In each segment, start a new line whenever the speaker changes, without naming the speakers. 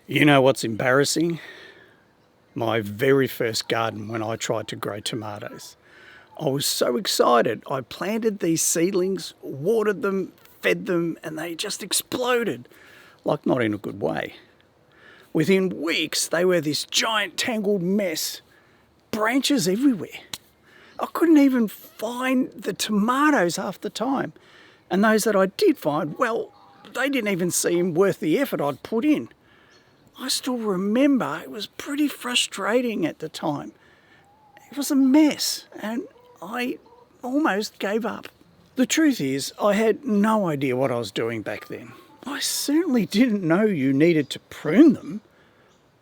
You know what's embarrassing? My very first garden when I tried to grow tomatoes. I was so excited. I planted these seedlings, watered them, fed them, and they just exploded. Like, not in a good way. Within weeks, they were this giant tangled mess. Branches everywhere. I couldn't even find the tomatoes half the time. And those that I did find, well, they didn't even seem worth the effort I'd put in. I still remember it was pretty frustrating at the time. It was a mess and I almost gave up. The truth is, I had no idea what I was doing back then. I certainly didn't know you needed to prune them.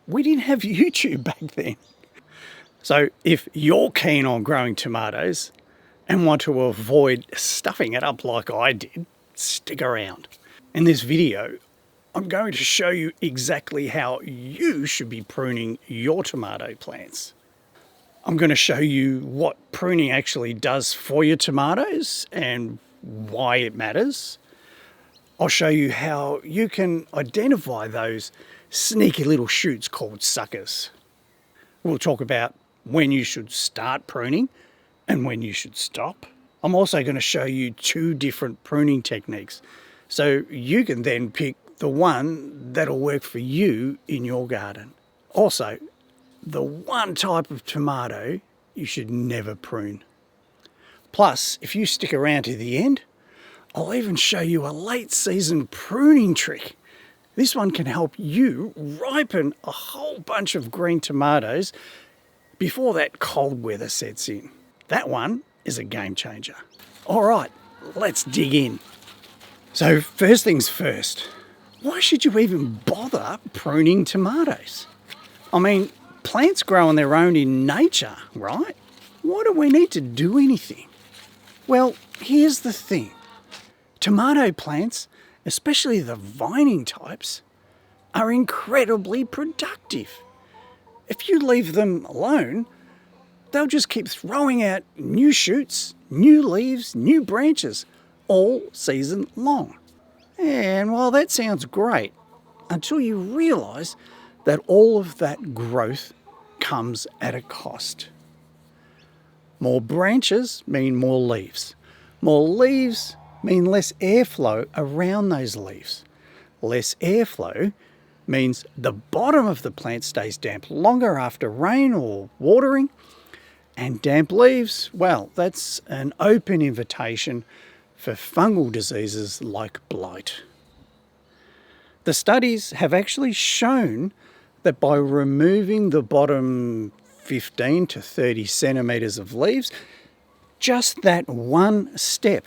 We didn't have YouTube back then. So if you're keen on growing tomatoes and want to avoid stuffing it up like I did, stick around. In this video, I'm going to show you exactly how you should be pruning your tomato plants. I'm going to show you what pruning actually does for your tomatoes and why it matters. I'll show you how you can identify those sneaky little shoots called suckers. We'll talk about when you should start pruning and when you should stop. I'm also going to show you 2 different pruning techniques so you can then pick the one that'll work for you in your garden. Also, the one type of tomato you should never prune. Plus, if you stick around to the end, I'll even show you a late season pruning trick. This one can help you ripen a whole bunch of green tomatoes before that cold weather sets in. That one is a game changer. All right, let's dig in. So first things first, why should you even bother pruning tomatoes? I mean, plants grow on their own in nature, right? Why do we need to do anything? Well, here's the thing. Tomato plants, especially the vining types, are incredibly productive. If you leave them alone, they'll just keep throwing out new shoots, new leaves, new branches, all season long. And while that sounds great, until you realise that all of that growth comes at a cost. More branches mean more leaves. More leaves mean less airflow around those leaves. Less airflow means the bottom of the plant stays damp longer after rain or watering. And damp leaves, well, that's an open invitation for fungal diseases like blight. The studies have actually shown that by removing the bottom 15 to 30 centimetres of leaves, just that one step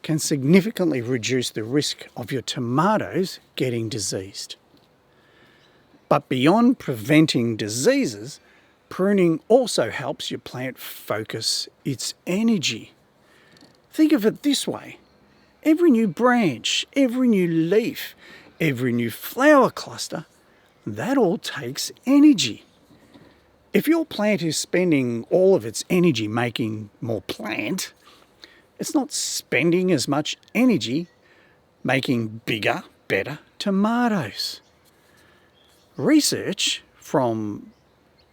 can significantly reduce the risk of your tomatoes getting diseased. But beyond preventing diseases, pruning also helps your plant focus its energy. Think of it this way. Every new branch, every new leaf, every new flower cluster, that all takes energy. If your plant is spending all of its energy making more plant, it's not spending as much energy making bigger, better tomatoes. Research from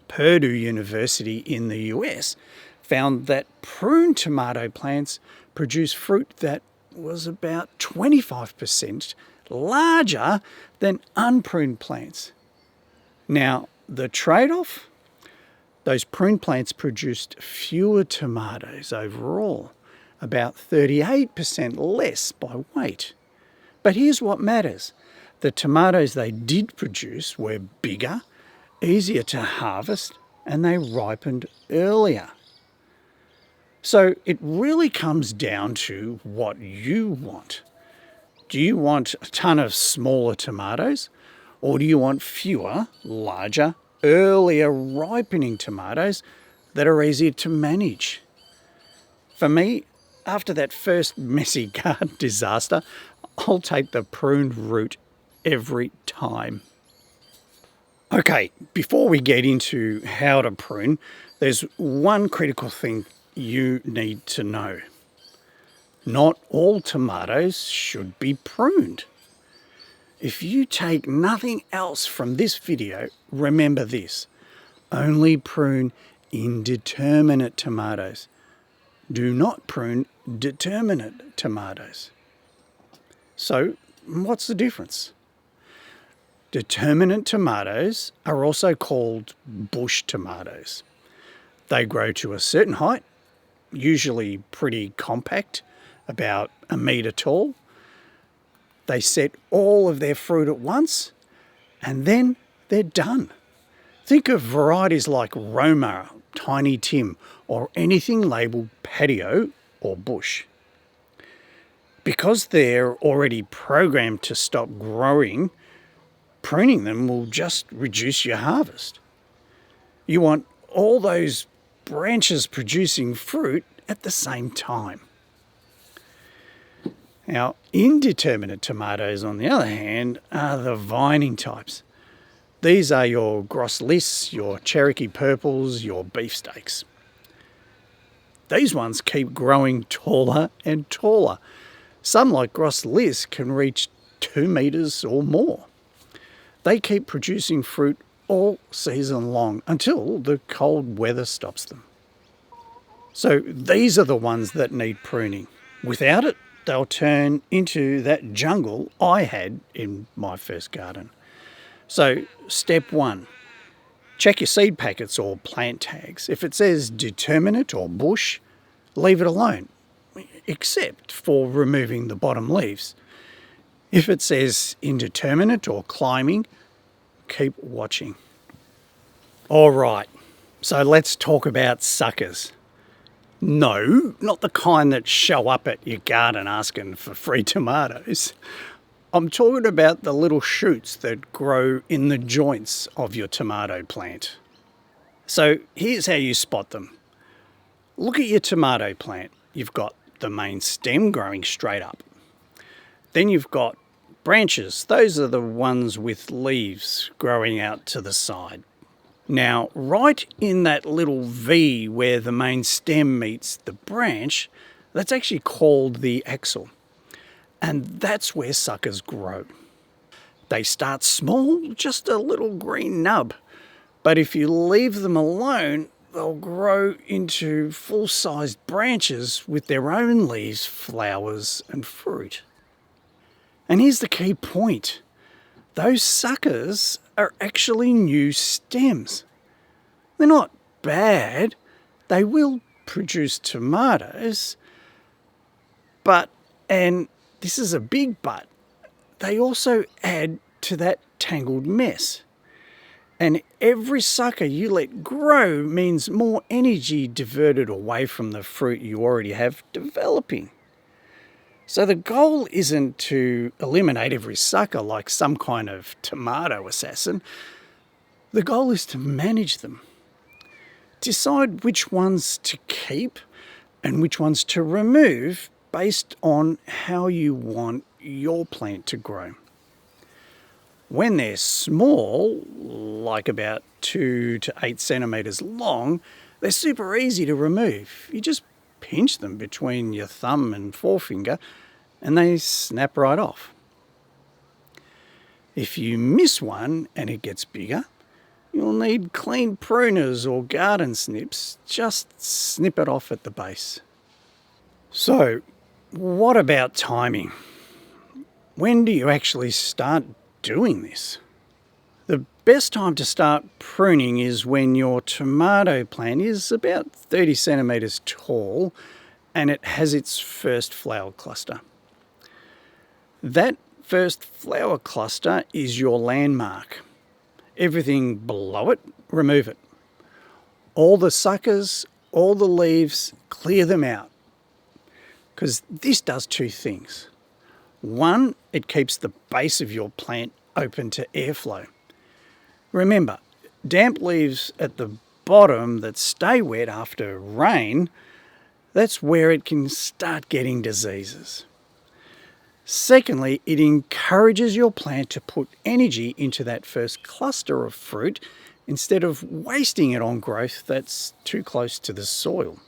Purdue University in the US found that pruned tomato plants produce fruit that was about 25% larger than unpruned plants. Now, the trade-off? Those pruned plants produced fewer tomatoes overall, about 38% less by weight. But here's what matters. The tomatoes they did produce were bigger, easier to harvest, and they ripened earlier. So it really comes down to what you want. Do you want a ton of smaller tomatoes, or do you want fewer, larger, earlier ripening tomatoes that are easier to manage? For me, after that first messy garden disaster, I'll take the pruned route every time. Okay, before we get into how to prune, there's one critical thing you need to know. Not all tomatoes should be pruned. If you take nothing else from this video, remember this. Only prune indeterminate tomatoes. Do not prune determinate tomatoes. So, what's the difference? Determinate tomatoes are also called bush tomatoes. They grow to a certain height, usually pretty compact, about 1 metre tall. They set all of their fruit at once, and then they're done. Think of varieties like Roma, Tiny Tim, or anything labelled patio or bush. Because they're already programmed to stop growing, pruning them will just reduce your harvest. You want all those branches producing fruit at the same time. Now, indeterminate tomatoes, on the other hand, are the vining types. These are your groslis, your Cherokee purples, your beefsteaks. These ones keep growing taller and taller. Some, like groslis, can reach 2 metres or more. They keep producing fruit all season long until the cold weather stops them. So these are the ones that need pruning. Without it, they'll turn into that jungle I had in my first garden. So step 1, check your seed packets or plant tags. If it says determinate or bush, leave it alone, except for removing the bottom leaves. If it says indeterminate or climbing, keep watching. All right, so let's talk about suckers. No, not the kind that show up at your garden asking for free tomatoes. I'm talking about the little shoots that grow in the joints of your tomato plant. So here's how you spot them. Look at your tomato plant. You've got the main stem growing straight up. Then you've got branches. Those are the ones with leaves growing out to the side. Now, right in that little V where the main stem meets the branch, that's actually called the axil. And that's where suckers grow. They start small, just a little green nub. But if you leave them alone, they'll grow into full-sized branches with their own leaves, flowers, and fruit. And here's the key point. Those suckers are actually new stems. They're not bad. They will produce tomatoes. But, and this is a big but, they also add to that tangled mess. And every sucker you let grow means more energy diverted away from the fruit you already have developing. So the goal isn't to eliminate every sucker like some kind of tomato assassin. The goal is to manage them. Decide which ones to keep and which ones to remove based on how you want your plant to grow. When they're small, like about 2 to 8 centimetres long, they're super easy to remove. You just pinch them between your thumb and forefinger and they snap right off. If you miss one and it gets bigger, you'll need clean pruners or garden snips. Just snip it off at the base. So, what about timing? When do you actually start doing this? The best time to start pruning is when your tomato plant is about 30 centimetres tall and it has its first flower cluster. That first flower cluster is your landmark. Everything below it, remove it. All the suckers, all the leaves, clear them out. Because this does 2 things. 1, it keeps the base of your plant open to airflow. Remember, damp leaves at the bottom that stay wet after rain, that's where it can start getting diseases. Secondly, it encourages your plant to put energy into that first cluster of fruit instead of wasting it on growth that's too close to the soil.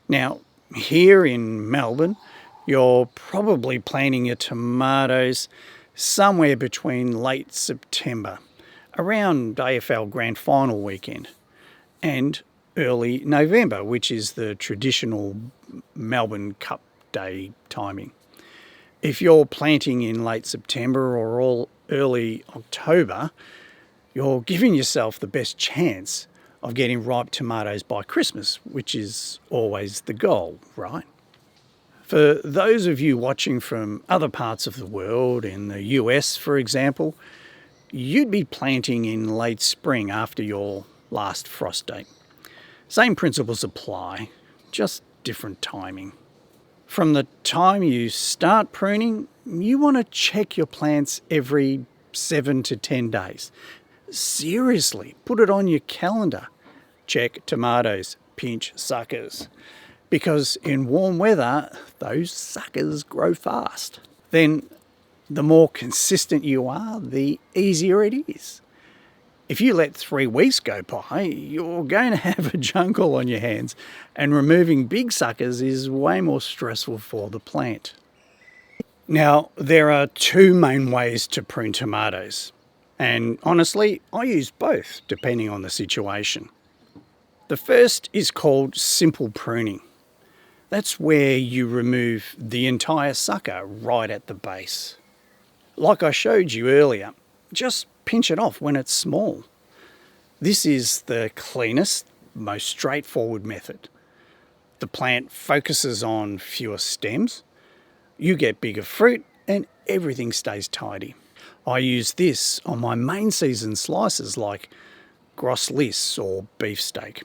Now, here in Melbourne, you're probably planting your tomatoes somewhere between late September, around AFL Grand Final weekend, and early November, which is the traditional Melbourne Cup Day timing. If you're planting in late September or early October, you're giving yourself the best chance of getting ripe tomatoes by Christmas, which is always the goal, right? For those of you watching from other parts of the world, in the US for example, you'd be planting in late spring after your last frost date. Same principles apply, just different timing. From the time you start pruning, you want to check your plants every 7 to 10 days. Seriously, put it on your calendar. Check tomatoes, pinch suckers. Because in warm weather, those suckers grow fast. Then the more consistent you are, the easier it is. If you let 3 weeks go by, you're going to have a jungle on your hands, and removing big suckers is way more stressful for the plant. Now, there are 2 main ways to prune tomatoes, and honestly, I use both depending on the situation. The first is called simple pruning. That's where you remove the entire sucker right at the base. Like I showed you earlier, just pinch it off when it's small. This is the cleanest, most straightforward method. The plant focuses on fewer stems, you get bigger fruit, and everything stays tidy. I use this on my main season slices like groslis or beefsteak.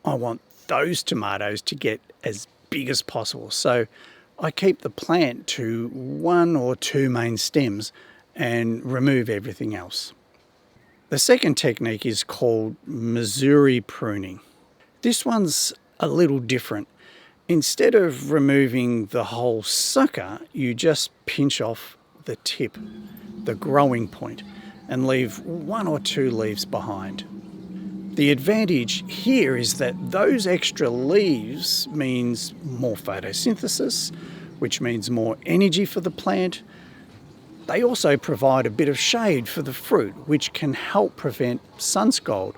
I want those tomatoes to get as big as possible, so I keep the plant to 1 or 2 main stems and remove everything else. The second technique is called Missouri pruning. This one's a little different. Instead of removing the whole sucker, you just pinch off the tip, the growing point, and leave 1 or 2 leaves behind. The advantage here is that those extra leaves means more photosynthesis, which means more energy for the plant. They also provide a bit of shade for the fruit, which can help prevent sun scald,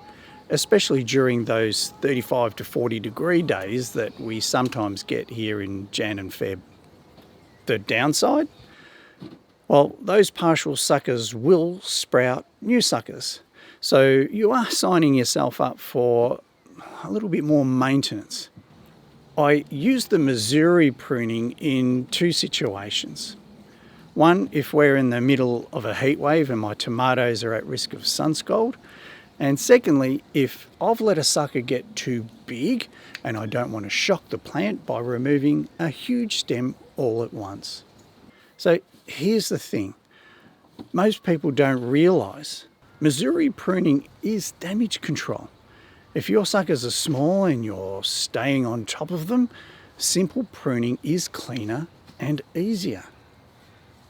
especially during those 35 to 40 degree days that we sometimes get here in Jan and Feb. The downside? Well, those partial suckers will sprout new suckers. So you are signing yourself up for a little bit more maintenance. I use the Missouri pruning in 2 situations. One, if we're in the middle of a heat wave and my tomatoes are at risk of sun scald. And secondly, if I've let a sucker get too big and I don't want to shock the plant by removing a huge stem all at once. So here's the thing. Most people don't realise Missouri pruning is damage control. If your suckers are small and you're staying on top of them, simple pruning is cleaner and easier.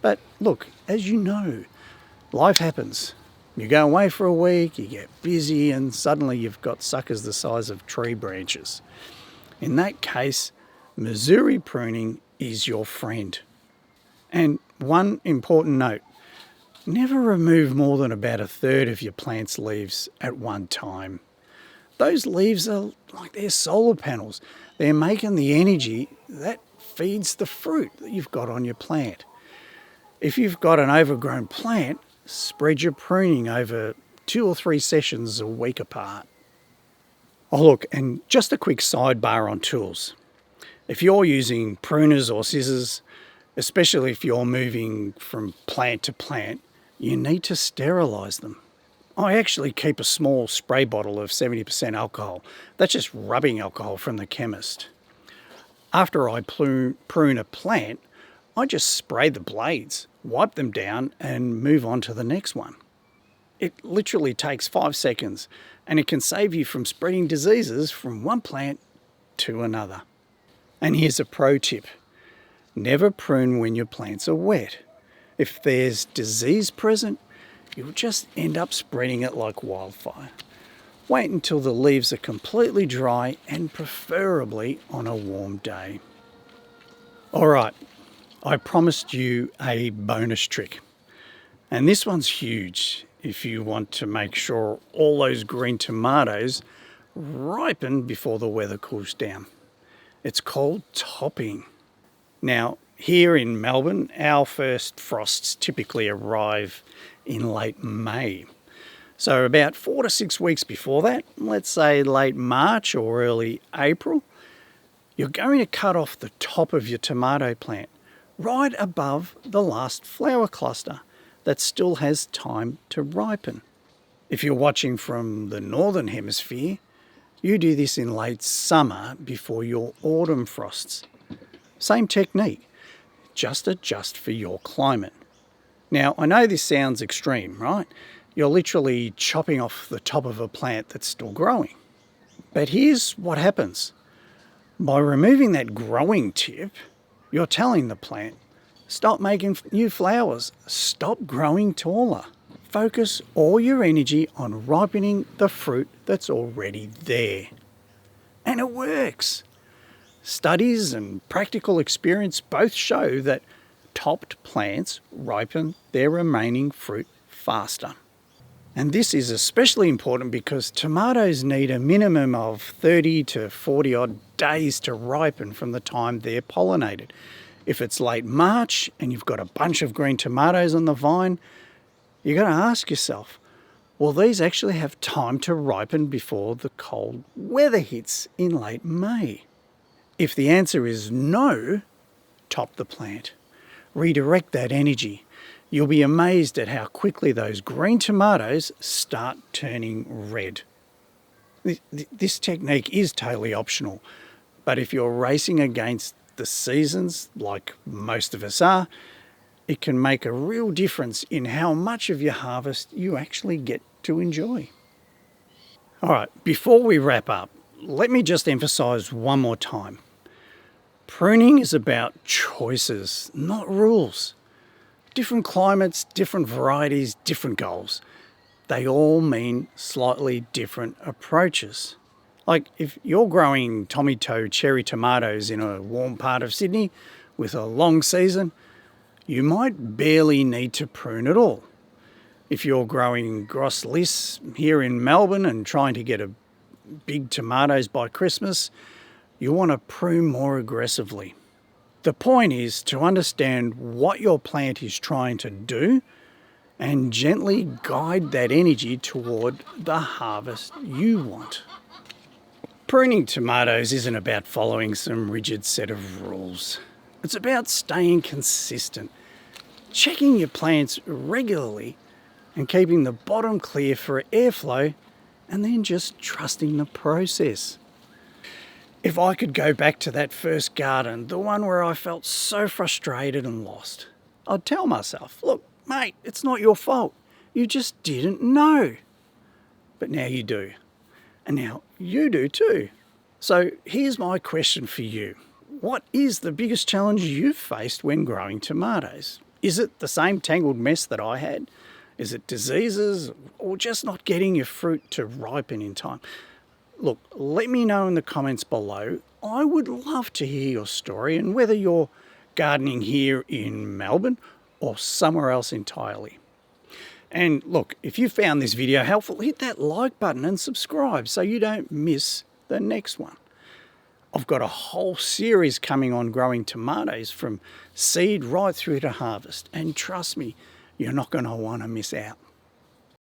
But look, as you know, life happens. You go away for a week, you get busy, and suddenly you've got suckers the size of tree branches. In that case, Missouri pruning is your friend. And one important note, never remove more than about 1/3 of your plant's leaves at one time. Those leaves are like they're solar panels. They're making the energy that feeds the fruit that you've got on your plant. If you've got an overgrown plant, spread your pruning over 2 or 3 sessions a week apart. Oh look, and just a quick sidebar on tools. If you're using pruners or scissors, especially if you're moving from plant to plant, you need to sterilise them. I actually keep a small spray bottle of 70% alcohol. That's just rubbing alcohol from the chemist. After I prune a plant, I just spray the blades, wipe them down, and move on to the next one. It literally takes 5 seconds, and it can save you from spreading diseases from one plant to another. And here's a pro tip. Never prune when your plants are wet. If there's disease present, you'll just end up spreading it like wildfire. Wait until the leaves are completely dry and preferably on a warm day. All right, I promised you a bonus trick. And this one's huge if you want to make sure all those green tomatoes ripen before the weather cools down. It's called topping. Now, here in Melbourne, our first frosts typically arrive in late May. So about 4 to 6 weeks before that, let's say late March or early April, you're going to cut off the top of your tomato plant right above the last flower cluster that still has time to ripen. If you're watching from the northern hemisphere, you do this in late summer before your autumn frosts. Same technique, just adjust for your climate. Now, I know this sounds extreme, right? You're literally chopping off the top of a plant that's still growing. But here's what happens. By removing that growing tip, you're telling the plant, stop making new flowers, stop growing taller. Focus all your energy on ripening the fruit that's already there. And it works. Studies and practical experience both show that topped plants ripen their remaining fruit faster. And this is especially important because tomatoes need a minimum of 30 to 40 odd days to ripen from the time they're pollinated. If it's late March and you've got a bunch of green tomatoes on the vine, you've got to ask yourself, will these actually have time to ripen before the cold weather hits in late May? If the answer is no, top the plant. Redirect that energy. You'll be amazed at how quickly those green tomatoes start turning red. This technique is totally optional, but if you're racing against the seasons, like most of us are, it can make a real difference in how much of your harvest you actually get to enjoy. All right, before we wrap up, let me just emphasize one more time. Pruning is about choices, not rules. Different climates, different varieties, different goals. They all mean slightly different approaches. Like if you're growing Tommy Toe cherry tomatoes in a warm part of Sydney with a long season, you might barely need to prune at all. If you're growing Gros Lis here in Melbourne and trying to get a big tomatoes by Christmas, you want to prune more aggressively. The point is to understand what your plant is trying to do and gently guide that energy toward the harvest you want. Pruning tomatoes isn't about following some rigid set of rules. It's about staying consistent, checking your plants regularly and keeping the bottom clear for airflow, and then just trusting the process. If I could go back to that first garden, the one where I felt so frustrated and lost, I'd tell myself, look, mate, it's not your fault. You just didn't know. But now you do. And now you do too. So here's my question for you. What is the biggest challenge you've faced when growing tomatoes? Is it the same tangled mess that I had? Is it diseases or just not getting your fruit to ripen in time? Look, let me know in the comments below. I would love to hear your story and whether you're gardening here in Melbourne or somewhere else entirely. And look, if you found this video helpful, hit that like button and subscribe so you don't miss the next one. I've got a whole series coming on growing tomatoes from seed right through to harvest. And trust me, you're not going to want to miss out.